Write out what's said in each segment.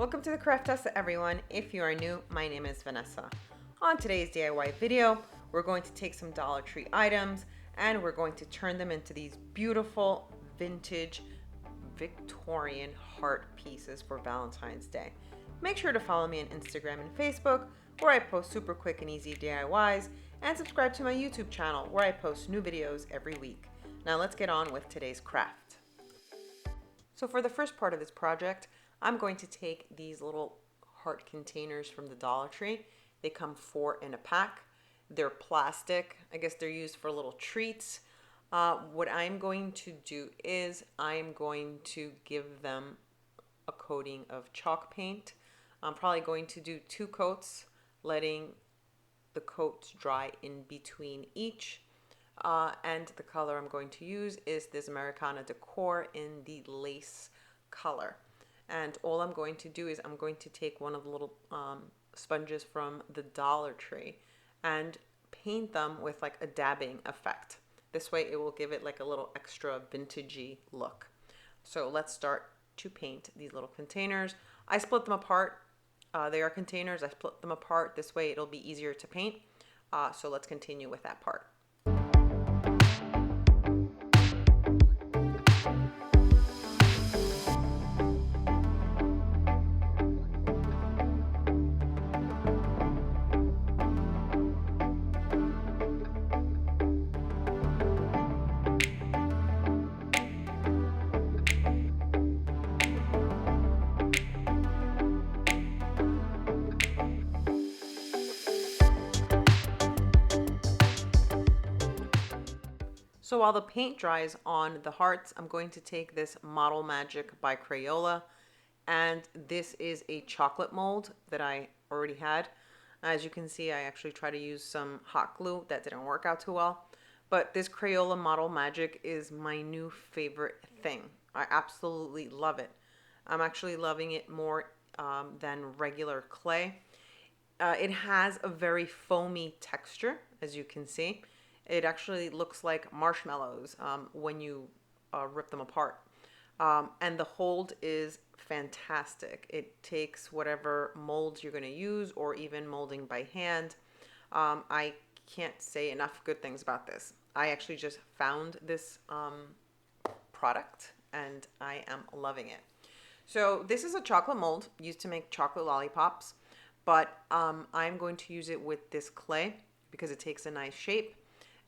Welcome to the Craft Tessa, everyone. If you are new, my name is Vanessa. On today's DIY video, we're going to take some Dollar Tree items and we're going to turn them into these beautiful vintage Victorian heart pieces for Valentine's Day. Make sure to follow me on Instagram and Facebook, where I post super quick and easy DIYs, and subscribe to my YouTube channel where I post new videos every week. Now let's get on with today's craft. So for the first part of this project, I'm going to take these little heart containers from the Dollar Tree. They come 4 in a pack. They're plastic. I guess they're used for little treats. What I'm going to do is I'm going to give them a coating of chalk paint. I'm probably going to do 2 coats, letting the coats dry in between each. And the color I'm going to use is this Americana Decor in the lace color. And all I'm going to do is I'm going to take one of the little sponges from the Dollar Tree and paint them with like a dabbing effect. This way it will give it like a little extra vintagey look. So let's start to paint these little containers. I split them apart. They are containers. I split them apart. This way it'll be easier to paint. So let's continue with that part. So while the paint dries on the hearts, I'm going to take this Model Magic by Crayola, and this is a chocolate mold that I already had. As you can see, I actually tried to use some hot glue. That didn't work out too well, but this Crayola Model Magic is my new favorite thing. I absolutely love it. I'm actually loving it more than regular clay. It has a very foamy texture, as you can see. It actually looks like marshmallows when you rip them apart. And the hold is fantastic. It takes whatever molds you're going to use or even molding by hand. I can't say enough good things about this. I actually just found this product and I am loving it. So this is a chocolate mold used to make chocolate lollipops, but I'm going to use it with this clay because it takes a nice shape.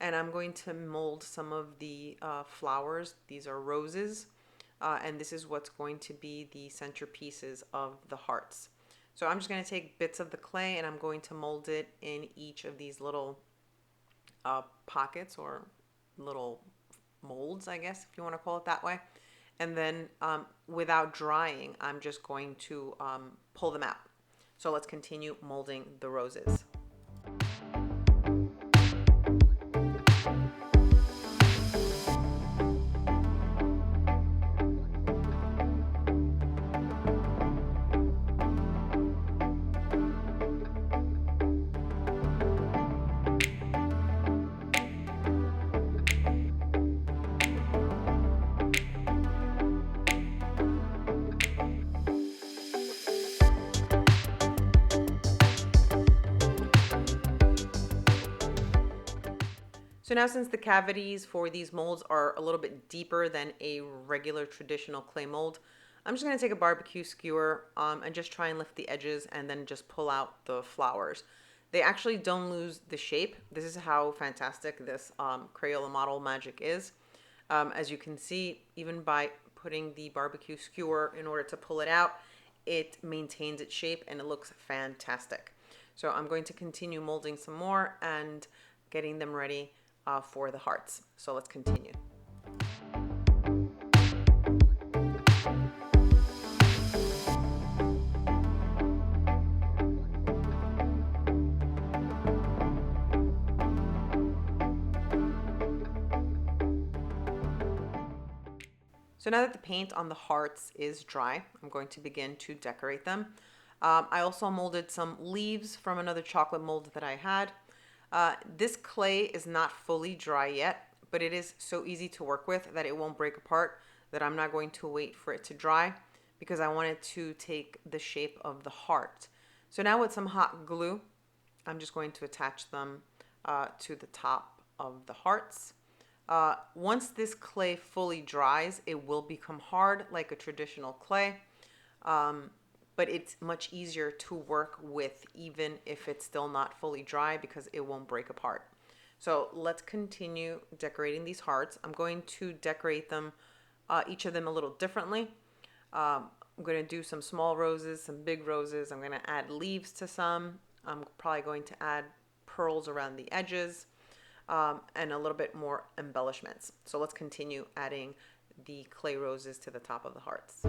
And I'm going to mold some of the flowers. These are roses. And this is what's going to be the centerpieces of the hearts. So I'm just going to take bits of the clay and I'm going to mold it in each of these little pockets or little molds, I guess, if you want to call it that way. And then without drying, I'm just going to pull them out. So let's continue molding the roses. So now since the cavities for these molds are a little bit deeper than a regular traditional clay mold, I'm just going to take a barbecue skewer and just try and lift the edges and then just pull out the flowers. They actually don't lose the shape. This is how fantastic this Crayola Model Magic is. As you can see, even by putting the barbecue skewer in order to pull it out, it maintains its shape and it looks fantastic. So I'm going to continue molding some more and getting them ready for the hearts. So let's continue. So now that the paint on the hearts is dry, I'm going to begin to decorate them. I also molded some leaves from another chocolate mold that I had. This clay is not fully dry yet, but it is so easy to work with that it won't break apart, that I'm not going to wait for it to dry. because I wanted to take the shape of the heart. So now with some hot glue, I'm just going to attach them to the top of the hearts. Once this clay fully dries, it will become hard like a traditional clay, but it's much easier to work with even if it's still not fully dry because it won't break apart. So let's continue decorating these hearts. I'm going to decorate them, each of them a little differently. I'm going to do some small roses, some big roses. I'm going to add leaves to some. I'm probably going to add pearls around the edges, and a little bit more embellishments. So let's continue adding the clay roses to the top of the hearts.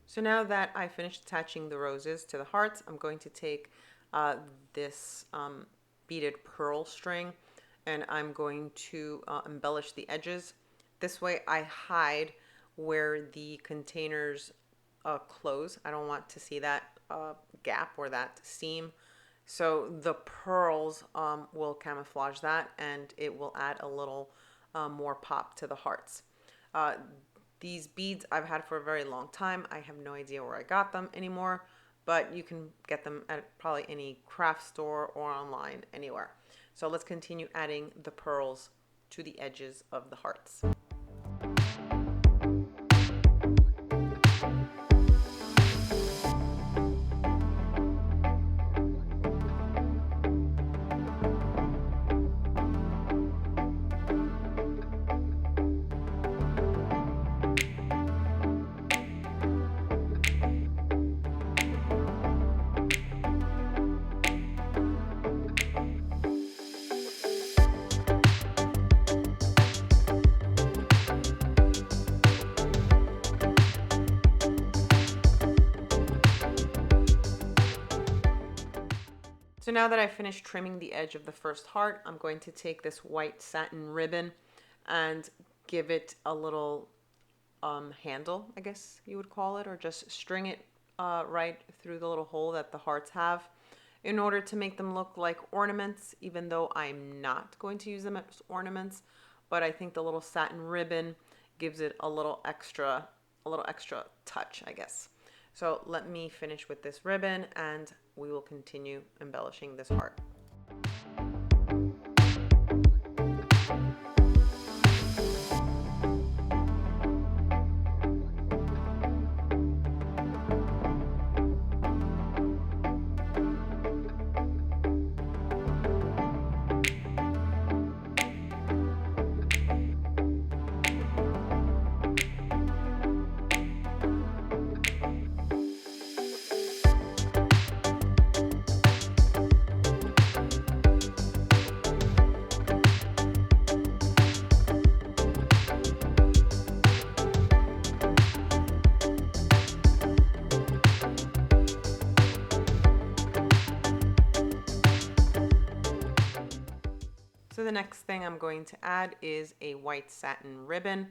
So now that I finished attaching the roses to the hearts, I'm going to take this beaded pearl string, and I'm going to embellish the edges. This way I hide where the containers close. I don't want to see that gap or that seam. So the pearls will camouflage that, and it will add a little more pop to the hearts. These beads I've had for a very long time. I have no idea where I got them anymore, but you can get them at probably any craft store or online, anywhere. So let's continue adding the pearls to the edges of the hearts. So now that I've finished trimming the edge of the first heart, I'm going to take this white satin ribbon and give it a little handle, I guess you would call it, or just string it right through the little hole that the hearts have in order to make them look like ornaments, even though I'm not going to use them as ornaments. But I think the little satin ribbon gives it a little extra touch, I guess. So let me finish with this ribbon and we will continue embellishing this heart. So the next thing I'm going to add is a white satin ribbon.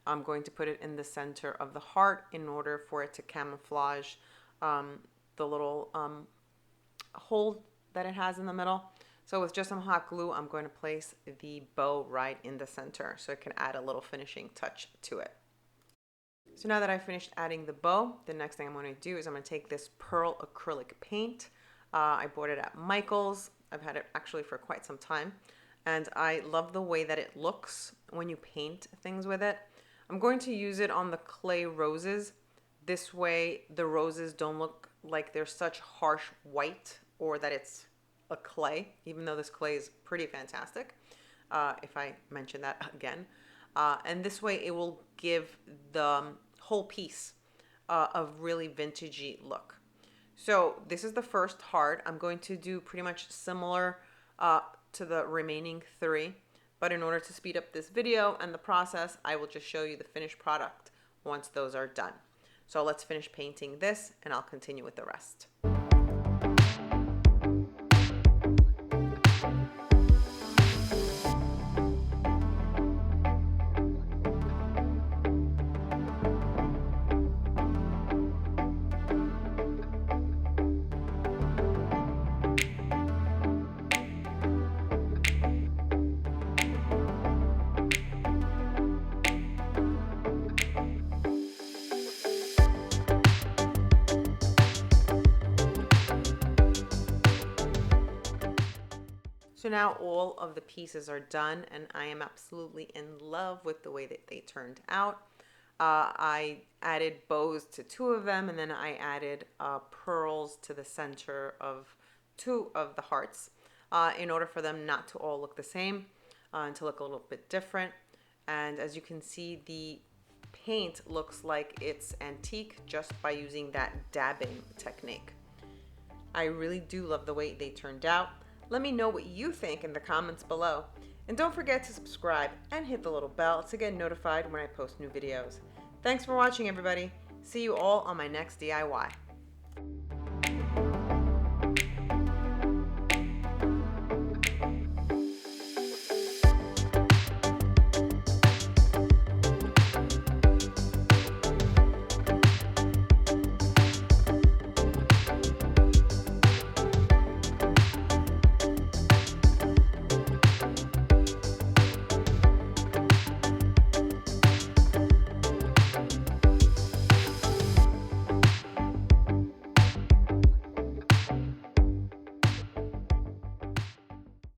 I'm going to put it in the center of the heart in order for it to camouflage the little hole that it has in the middle. So with just some hot glue, I'm going to place the bow right in the center so it can add a little finishing touch to it. So now that I've finished adding the bow, the next thing I'm going to do is I'm going to take this pearl acrylic paint. I bought it at Michael's. I've had it actually for quite some time, and I love the way that it looks when you paint things with it. I'm going to use it on the clay roses. This way the roses don't look like they're such harsh white or that it's a clay, even though this clay is pretty fantastic, if I mention that again. And this way it will give the whole piece a really vintagey look. So this is the first heart. I'm going to do pretty much similar to the remaining 3, but in order to speed up this video and the process, I will just show you the finished product once those are done. So let's finish painting this and I'll continue with the rest. So now all of the pieces are done and I am absolutely in love with the way that they turned out. I added bows to 2 of them, and then I added pearls to the center of 2 of the hearts in order for them not to all look the same and to look a little bit different. And as you can see, the paint looks like it's antique just by using that dabbing technique. I really do love the way they turned out. Let me know what you think in the comments below. And don't forget to subscribe and hit the little bell to get notified when I post new videos. Thanks for watching, everybody. See you all on my next DIY.